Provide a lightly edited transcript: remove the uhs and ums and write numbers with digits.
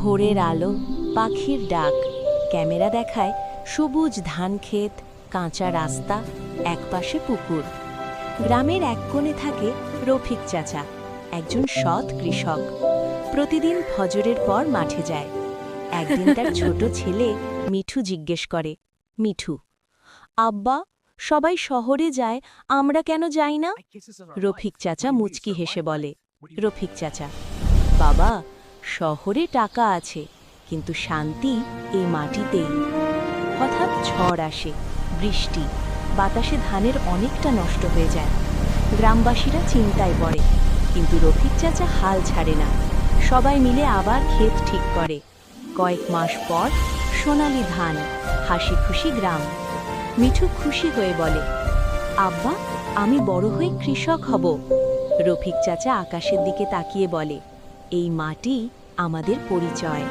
ভোরের আলো, পাখির ডাক, ক্যামেরা দেখায় সবুজ ধানক্ষেত, কাঁচা রাস্তা, একপাশে পুকুর। গ্রামের এক কোণে থাকে রফিক চাচা, একজন সৎ কৃষক। প্রতিদিন ফজরের পর মাঠে যায়। একদিন তার ছোট ছেলে মিঠু জিজ্ঞেস করে, মিঠু, আব্বা, সবাই শহরে যায়, আমরা কেন যাই না? রফিক চাচা মুচকি হেসে বলে, রফিক চাচা, বাবা, শহরে টাকা আছে, কিন্তু শান্তি এই মাটিতেই। হঠাৎ ঝড় আসে, বৃষ্টি, বাতাসে ধানের অনেকটা নষ্ট হয়ে যায়। গ্রামবাসীরা চিন্তায় পড়ে, কিন্তু রফিক চাচা হাল ছাড়ে না। সবাই মিলে আবার ক্ষেত ঠিক করে। কয়েক মাস পর সোনালি ধান, হাসি খুশি গ্রাম। মিঠু খুশি হয়ে বলে, আব্বা, আমি বড় হয়ে কৃষক হব। রফিক চাচা আকাশের দিকে তাকিয়ে বলে, এই মাটি আমাদের পরিচয়।